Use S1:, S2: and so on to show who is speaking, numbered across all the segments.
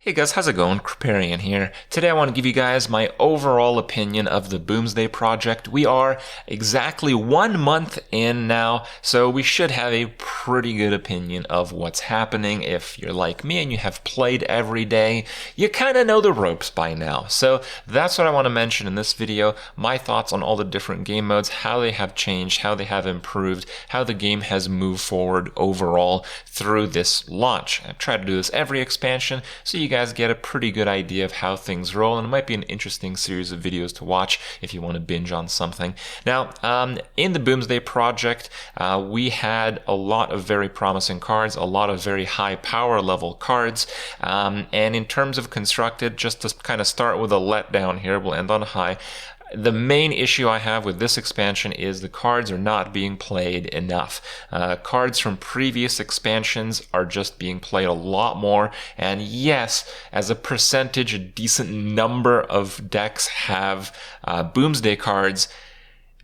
S1: Hey guys, how's it going? Kripparrian here. Today I want to give you guys my overall opinion of the Boomsday Project. We are exactly 1 month in now, so we should have a pretty good opinion of what's happening. If you're like me and you have played every day, you kind of know the ropes by now. So that's what I want to mention in this video, my thoughts on all the different game modes, how they have changed, how they have improved, how the game has moved forward overall through this launch. I try to do this every expansion, so you guys get a pretty good idea of how things roll, and it might be an interesting series of videos to watch if you want to binge on something. Now, in the Boomsday Project, we had a lot of very promising cards, a lot of very high power level cards, and in terms of constructed, just to kind of start with a letdown here, we'll end on a high. The main issue I have with this expansion is the cards are not being played enough. Cards from previous expansions are just being played a lot more, and yes, as a percentage, a decent number of decks have Boomsday cards.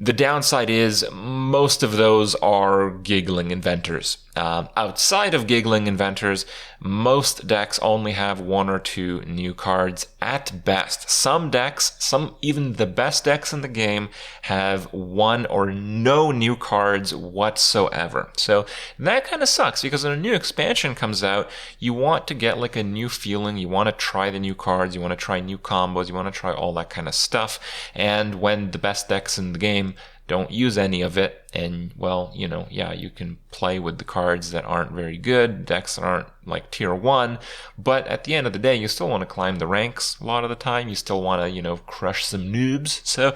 S1: The downside is most of those are giggling inventors. Outside of giggling inventors, most decks only have 1 or 2 new cards at best. Some decks, even the best decks in the game, have 1 or no new cards whatsoever. So that kind of sucks, because when a new expansion comes out, you want to get like a new feeling, you want to try the new cards, you want to try new combos, you want to try all that kind of stuff. And when the best decks in the game don't use any of it, and well, yeah, you can play with the cards that aren't very good, decks that aren't like tier 1, but at the end of the day, you still want to climb the ranks a lot of the time, you still want to, crush some noobs, so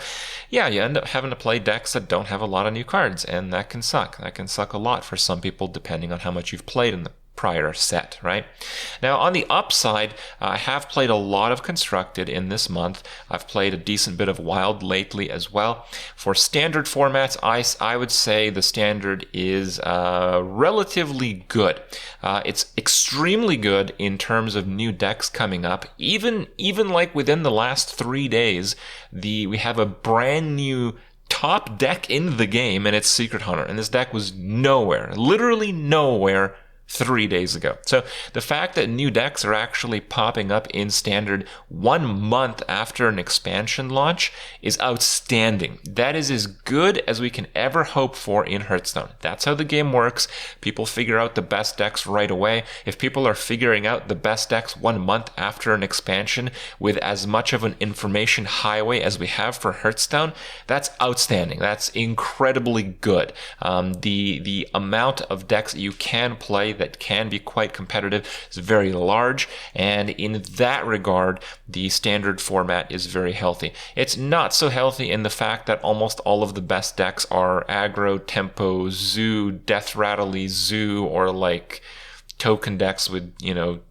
S1: yeah, you end up having to play decks that don't have a lot of new cards, and that can suck. That can suck a lot for some people, depending on how much you've played in the prior set, right? Now, on the upside, I have played a lot of Constructed in this month. I've played a decent bit of Wild lately as well. For standard formats, I would say the standard is relatively good. It's extremely good in terms of new decks coming up. Even like within the last 3 days, we have a brand new top deck in the game, and it's Secret Hunter. And this deck was nowhere, literally nowhere, 3 days ago. So the fact that new decks are actually popping up in standard 1 month after an expansion launch is outstanding. That is as good as we can ever hope for in Hearthstone. That's how the game works. People figure out the best decks right away. If people are figuring out the best decks 1 month after an expansion with as much of an information highway as we have for Hearthstone, that's outstanding. That's incredibly good. The amount of decks you can play that can be quite competitive is very large, and in that regard, the standard format is very healthy. It's not so healthy in the fact that almost all of the best decks are aggro, tempo, zoo, death rattly, zoo, or like token decks with,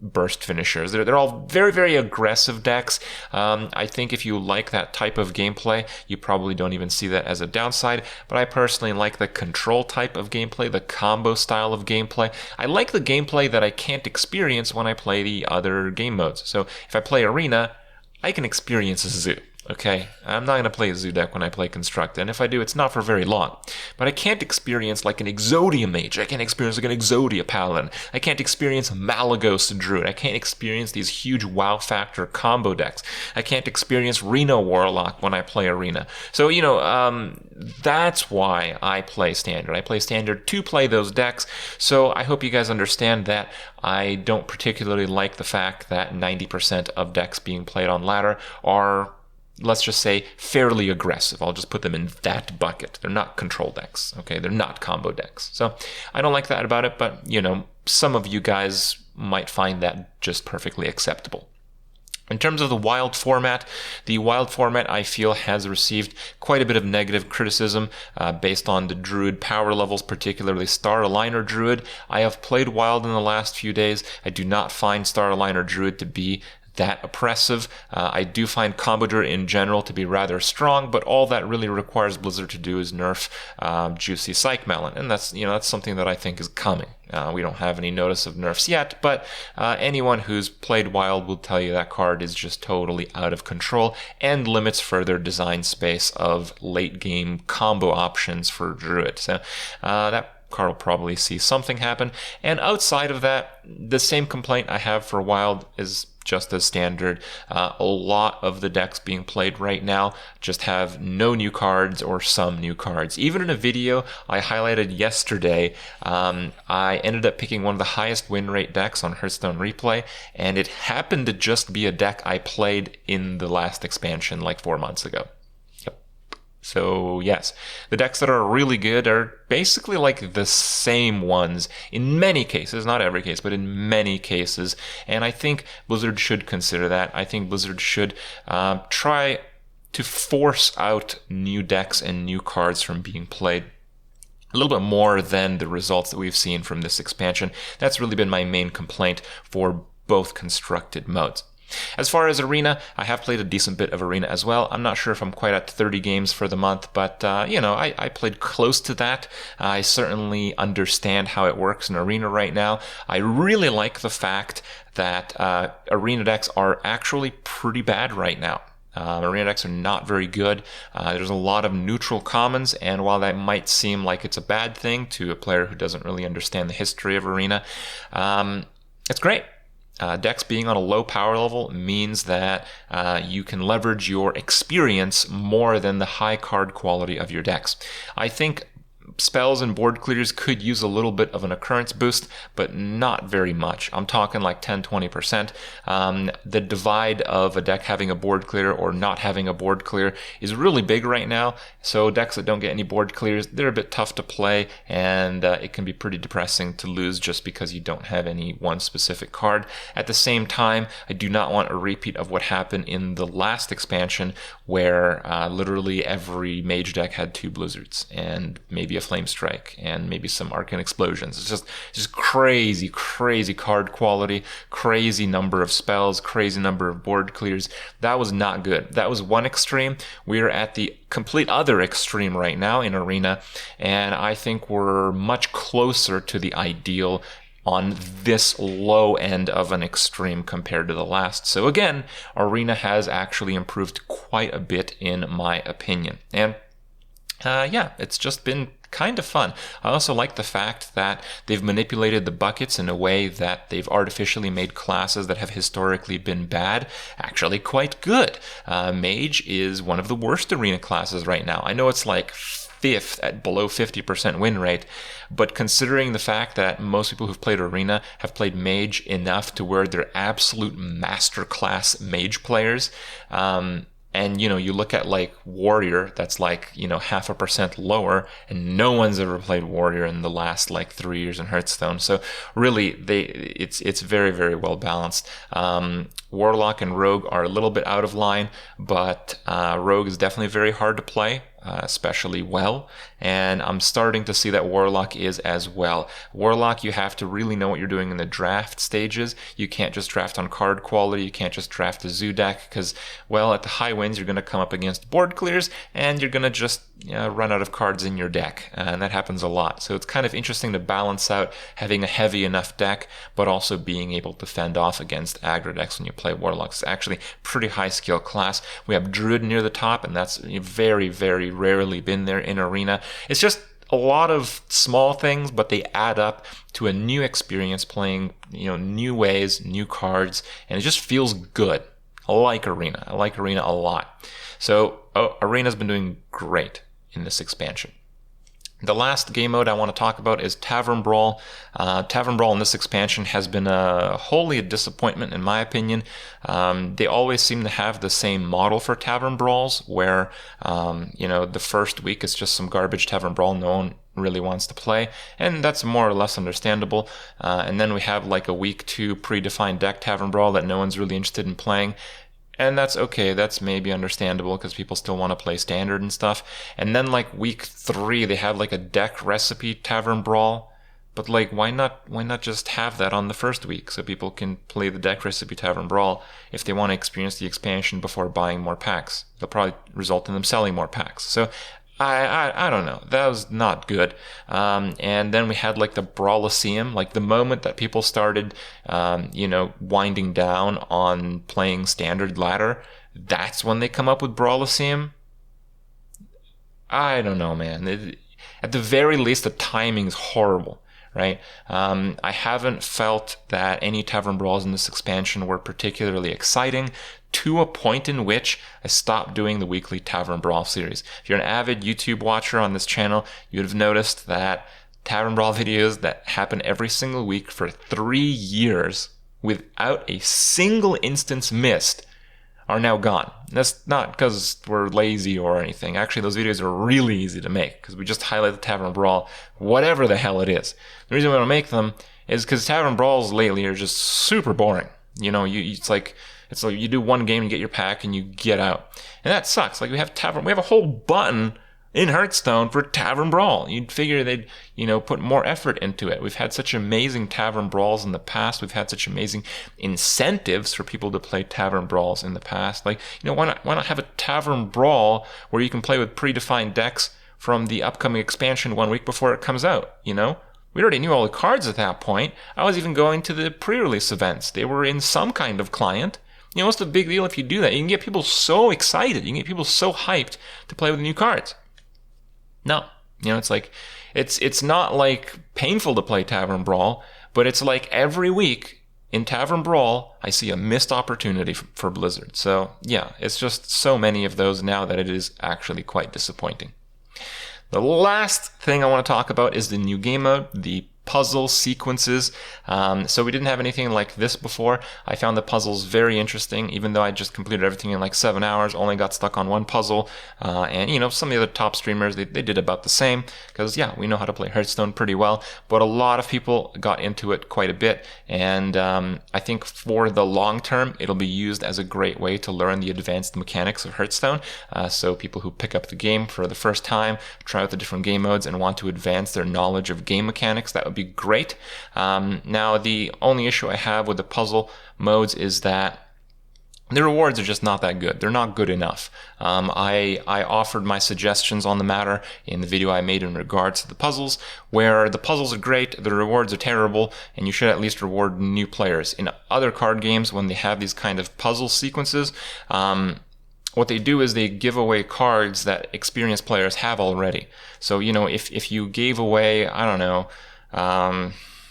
S1: burst finishers. They're all very, very aggressive decks. I think if you like that type of gameplay, you probably don't even see that as a downside, but I personally like the control type of gameplay, the combo style of gameplay. I like the gameplay that I can't experience when I play the other game modes. So if I play Arena, I can experience a zoo. Okay, I'm not going to play a zoo deck when I play Construct, and if I do, it's not for very long. But I can't experience like an Exodia Mage, I can't experience like an Exodia Paladin, I can't experience Malagos Druid, I can't experience these huge wow factor combo decks, I can't experience Reno Warlock when I play Arena. So, that's why I play Standard. I play Standard to play those decks, so I hope you guys understand that. I don't particularly like the fact that 90% of decks being played on ladder are, let's just say, fairly aggressive. I'll just put them in that bucket. They're not control decks, okay? They're not combo decks. So I don't like that about it, but, some of you guys might find that just perfectly acceptable. In terms of the Wild format, I feel has received quite a bit of negative criticism based on the Druid power levels, particularly Star Aligner Druid. I have played Wild in the last few days. I do not find Star Aligner Druid to be that oppressive. I do find Combo Druid in general to be rather strong, but all that really requires Blizzard to do is nerf Juicy Psych Melon, and that's something that I think is coming. We don't have any notice of nerfs yet, but anyone who's played Wild will tell you that card is just totally out of control and limits further design space of late game combo options for Druid. So that Card will probably see something happen. And outside of that, the same complaint I have for Wild is just as standard. A lot of the decks being played right now just have no new cards or some new cards. Even in a video I highlighted yesterday, I ended up picking one of the highest win rate decks on Hearthstone Replay, and it happened to just be a deck I played in the last expansion like 4 months ago. So yes, the decks that are really good are basically like the same ones in many cases, not every case, but in many cases. And I think Blizzard should consider that. I think Blizzard should try to force out new decks and new cards from being played a little bit more than the results that we've seen from this expansion. That's really been my main complaint for both constructed modes. As far as Arena, I have played a decent bit of Arena as well. I'm not sure if I'm quite at 30 games for the month, but, I played close to that. I certainly understand how it works in Arena right now. I really like the fact that Arena decks are actually pretty bad right now. Arena decks are not very good. There's a lot of neutral commons, and while that might seem like it's a bad thing to a player who doesn't really understand the history of Arena, it's great. Decks being on a low power level means that you can leverage your experience more than the high card quality of your decks. I think spells and board clears could use a little bit of an occurrence boost, but not very much. I'm talking like 10-20%. The divide of a deck having a board clear or not having a board clear is really big right now. So decks that don't get any board clears, they're a bit tough to play, and it can be pretty depressing to lose just because you don't have any one specific card. At the same time, I do not want a repeat of what happened in the last expansion, where literally every mage deck had 2 blizzards and maybe a flame strike and maybe some arcane explosions. It's just crazy card quality, crazy number of spells, crazy number of board clears. That was not good. That was one extreme. We are at the complete other extreme right now in Arena, and I think we're much closer to the ideal on this low end of an extreme compared to the last. So again, Arena has actually improved quite a bit in my opinion. And it's just been kind of fun. I also like the fact that they've manipulated the buckets in a way that they've artificially made classes that have historically been bad actually quite good. Mage is one of the worst Arena classes right now. I know it's like 5th at below 50% win rate, but considering the fact that most people who've played Arena have played Mage enough to where they're absolute masterclass Mage players, and, you look at like Warrior, that's like, 0.5% lower, and no one's ever played Warrior in the last like 3 years in Hearthstone. So really, it's very, very well balanced. Warlock and Rogue are a little bit out of line, but Rogue is definitely very hard to play, especially well, and I'm starting to see that Warlock is as well. Warlock, you have to really know what you're doing in the draft stages. You can't just draft on card quality, you can't just draft a zoo deck, because, well, at the high wins you're going to come up against board clears, and you're going to just run out of cards in your deck, and that happens a lot. So it's kind of interesting to balance out having a heavy enough deck, but also being able to fend off against aggro decks when you play Warlock. It's actually pretty high skill class. We have Druid near the top, and that's very, very rarely been there in Arena. It's just a lot of small things, but they add up to a new experience playing, new ways, new cards, and it just feels good. I like Arena. I like Arena a lot. So Arena's been doing great in this expansion. The last game mode I want to talk about is Tavern Brawl. Tavern Brawl in this expansion has been wholly a disappointment in my opinion. They always seem to have the same model for Tavern Brawls, where the first week is just some garbage Tavern Brawl no one really wants to play, and that's more or less understandable. And then we have like a week 2 predefined deck Tavern Brawl that no one's really interested in playing. And that's okay, that's maybe understandable because people still want to play standard and stuff. And then like week 3, they have like a deck recipe Tavern Brawl. But like, why not just have that on the first week so people can play the deck recipe Tavern Brawl if they want to experience the expansion before buying more packs? They'll probably result in them selling more packs. So I don't know. That was not good. And then we had like the Brawliseum, like the moment that people started, winding down on playing standard ladder. That's when they come up with Brawliseum. I don't know, man. at the very least, the timing is horrible, right? I haven't felt that any Tavern brawls in this expansion were particularly exciting, to a point in which I stopped doing the weekly Tavern Brawl series. If you're an avid YouTube watcher on this channel, you'd have noticed that Tavern Brawl videos that happen every single week for 3 years without a single instance missed are now gone. That's not because we're lazy or anything. Actually, those videos are really easy to make because we just highlight the Tavern Brawl, whatever the hell it is. The reason we don't make them is because Tavern Brawls lately are just super boring. You know, it's like you do one game and get your pack and you get out. And that sucks. Like we have a whole button in Hearthstone for Tavern Brawl. You'd figure they'd, put more effort into it. We've had such amazing Tavern Brawls in the past. We've had such amazing incentives for people to play Tavern Brawls in the past. Like, why not have a Tavern Brawl where you can play with predefined decks from the upcoming expansion 1 week before it comes out, We already knew all the cards at that point. I was even going to the pre-release events. They were in some kind of client. What's the big deal if you do that? You can get people so excited. You can get people so hyped to play with the new cards. No, it's like, it's not like painful to play Tavern Brawl, but it's like every week in Tavern Brawl, I see a missed opportunity for Blizzard. So yeah, it's just so many of those now that it is actually quite disappointing. The last thing I want to talk about is the new game mode, the puzzle sequences. So we didn't have anything like this before. I found the puzzles very interesting, even though I just completed everything in like 7 hours, only got stuck on one puzzle. And some of the other top streamers, they did about the same because, yeah, we know how to play Hearthstone pretty well, but a lot of people got into it quite a bit. And I think for the long term, it'll be used as a great way to learn the advanced mechanics of Hearthstone. So people who pick up the game for the first time, try out the different game modes and want to advance their knowledge of game mechanics, that would be great. Now, the only issue I have with the puzzle modes is that the rewards are just not that good. They're not good enough. I offered my suggestions on the matter in the video I made in regards to the puzzles, where the puzzles are great, the rewards are terrible, and you should at least reward new players. In other card games, when they have these kind of puzzle sequences, what they do is they give away cards that experienced players have already. So, if you gave away, I don't know,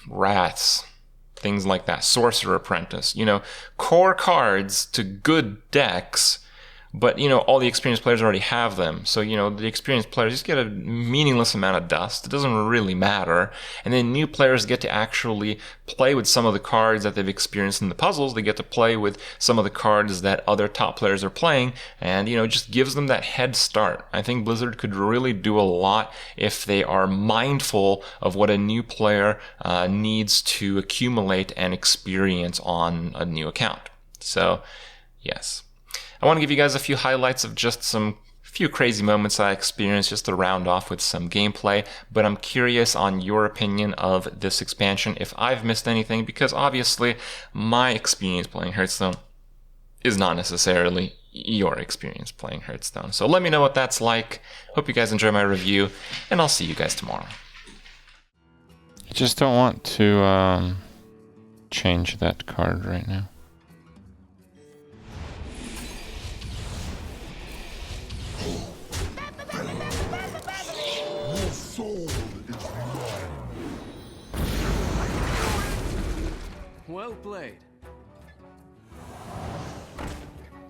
S1: rats, things like that, Sorcerer Apprentice, core cards to good decks, but all the experienced players already have them. So the experienced players just get a meaningless amount of dust. It doesn't really matter. And then new players get to actually play with some of the cards that they've experienced in the puzzles. They get to play with some of the cards that other top players are playing, and it just gives them that head start. I think Blizzard could really do a lot if they are mindful of what a new player needs to accumulate and experience on a new account. So yes, I want to give you guys a few highlights of just some few crazy moments I experienced, just to round off with some gameplay, but I'm curious on your opinion of this expansion, if I've missed anything, because obviously my experience playing Hearthstone is not necessarily your experience playing Hearthstone. So let me know what that's like. Hope you guys enjoy my review, and I'll see you guys tomorrow.
S2: I just don't want to change that card right now.
S3: Well played.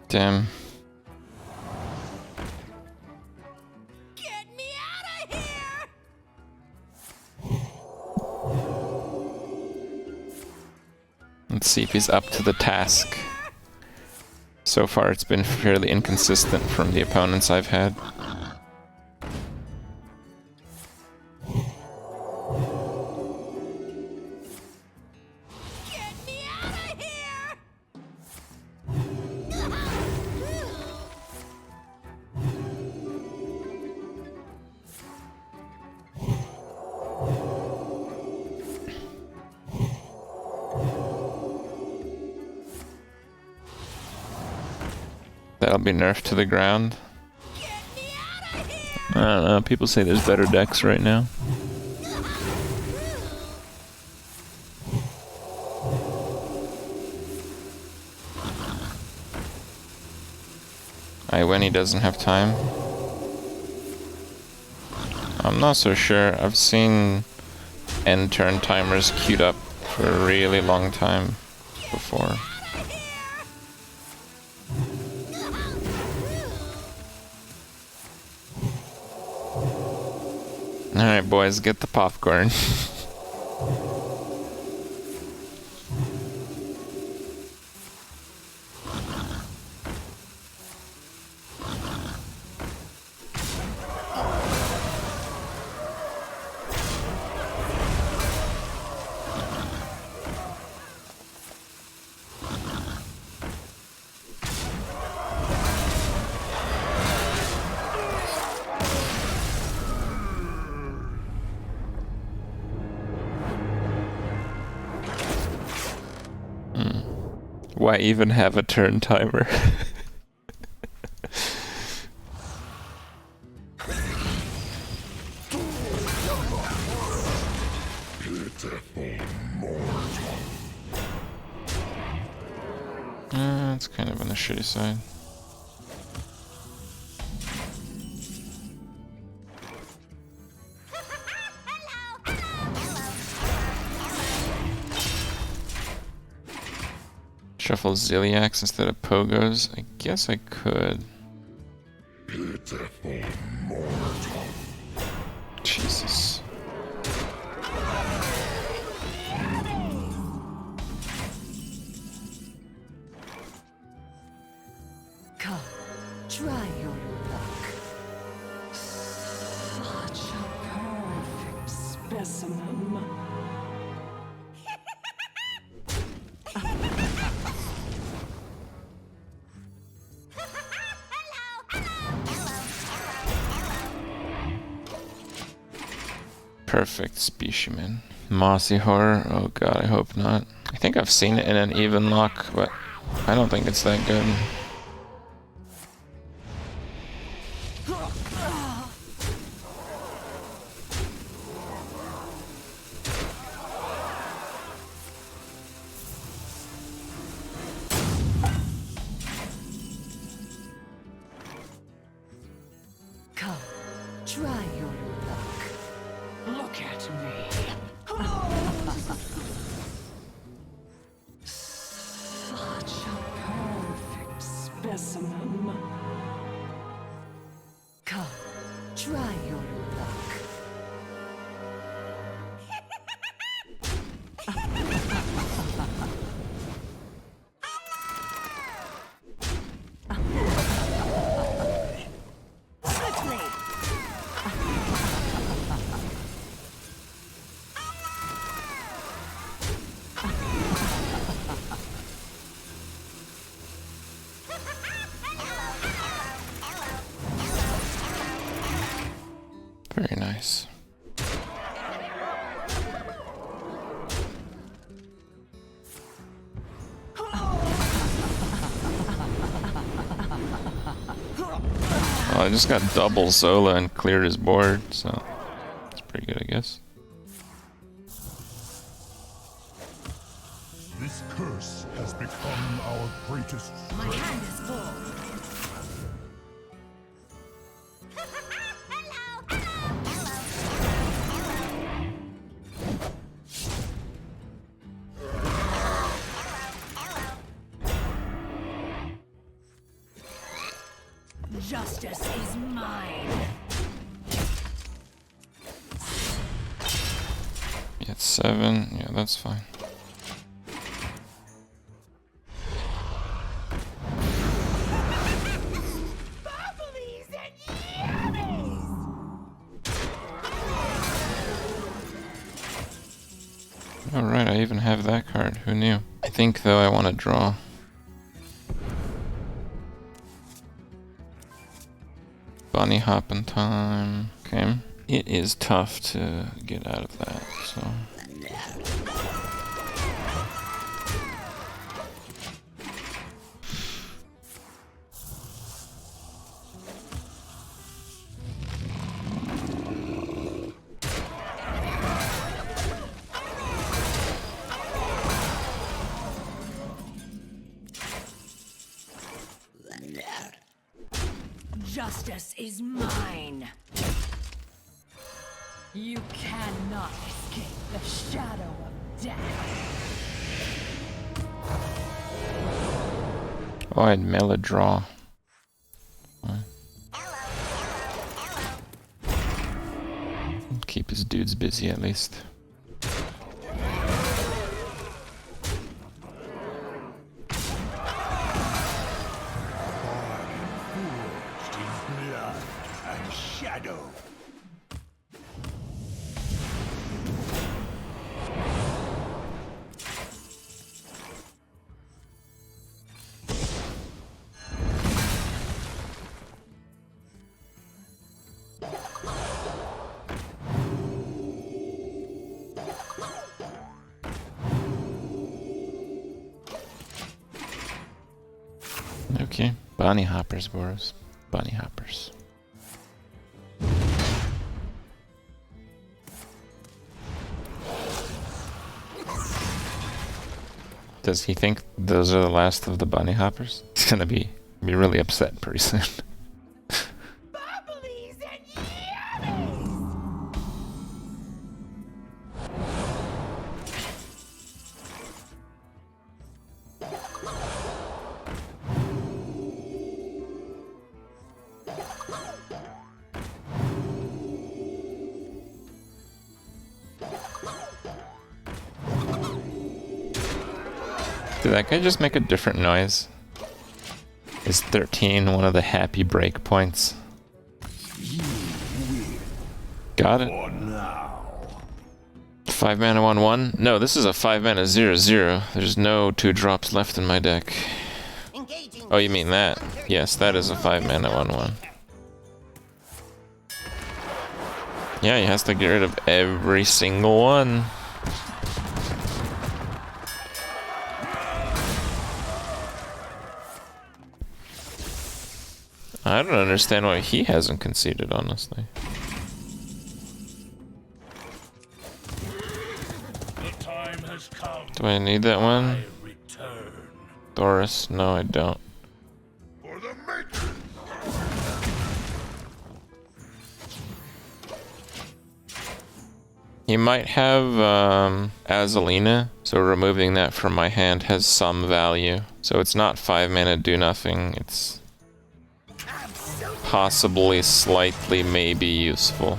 S2: Damn.
S3: Get me out of here!
S2: Let's see if he's up to the task. So far it's been fairly inconsistent from the opponents I've had. That'll be nerfed to the ground. I don't know, people say there's better decks right now. When he doesn't have time. I'm not so sure. I've seen end turn timers queued up for a really long time before. Alright boys, get the popcorn. Why even have a turn timer? It's kind of on the shitty side. Shuffle Ziliacs instead of Pogos? I guess I could. Jesus.
S4: Come, try your luck. Such a perfect specimen.
S2: Perfect specimen. Mossy Horror? Oh god, I hope not. I think I've seen it in an even lock, but I don't think it's that good.
S4: Come, try your luck. Look at me. Such a perfect specimen. Come, try your luck.
S2: Very nice. Well, I just got double Zola and cleared his board, so that's pretty good, I guess.
S5: This curse has become our greatest
S3: My
S5: strength.
S3: hand is full. Justice is mine.
S2: Yeah, it's 7. Yeah, that's fine. Alright, I even have that card. Who knew? I think, though, I want to draw. Bunny hopping time. Okay. It is tough to get out of that, so.
S3: Justice is mine. You cannot escape the shadow of death.
S2: Oh, I'd melee draw. Keep his dudes busy at least.
S5: Blood and shadow.
S2: Okay, bunny hoppers, bros. Bunny hoppers. Does he think those are the last of the bunny hoppers? He's gonna be really upset pretty soon.
S3: Bubblies and yummies!
S2: Did that guy just make a different noise? Is 13 one of the happy break points? Got it. 5 mana 1/1? No, this is a 5 mana 0/0. There's no 2-drops left in my deck. Oh, you mean that? Yes, that is a 5 mana 1/1. Yeah, he has to get rid of every single one. I don't understand why he hasn't conceded, honestly.
S5: The time has come.
S2: Do I need that one?
S5: Return
S2: Doris? No, I don't.
S5: for the matron.
S2: He might have Azalina, so removing that from my hand has some value. So it's not 5 mana do nothing, it's possibly slightly maybe useful.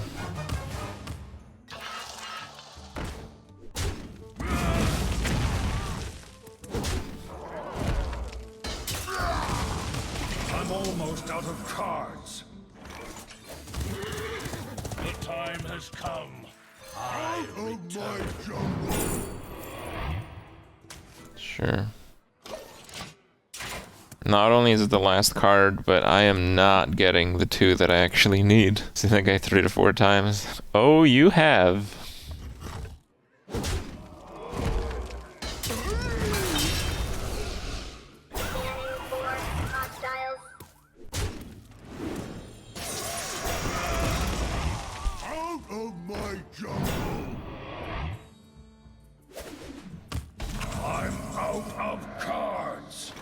S5: I'm almost out of cards. The time has come. I return.
S2: Sure. Not only is it the last card, but I am not getting the 2 that I actually need. See that guy 3 to 4 times? Oh, you have.
S5: Out of my jungle. I'm out of cards.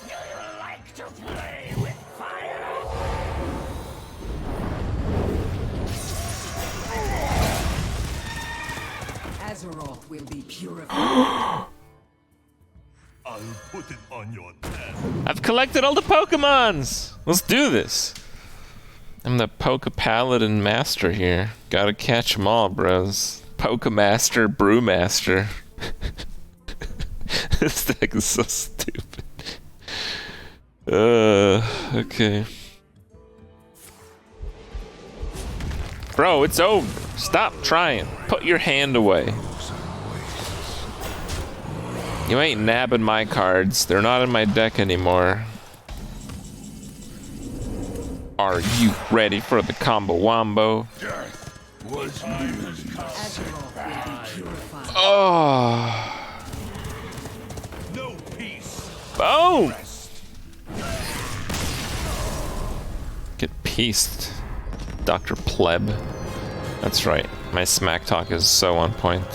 S5: You like to play with fire?
S4: Azeroth will be purified.
S5: I'll put it on your head.
S2: I've collected all the Pokemons! Let's do this! I'm the Poke Paladin Master here. Gotta catch 'em all, bros. Pokemaster, Brewmaster. This deck is so stupid. Okay. Bro, it's over. Stop trying. Put your hand away. You ain't nabbing my cards. They're not in my deck anymore. Are you ready for the combo wombo?
S4: Azeroth will be purified.
S2: Oh.
S5: No peace.
S2: Boom! Get pieced, Dr. Pleb. That's right. My smack talk is so on point.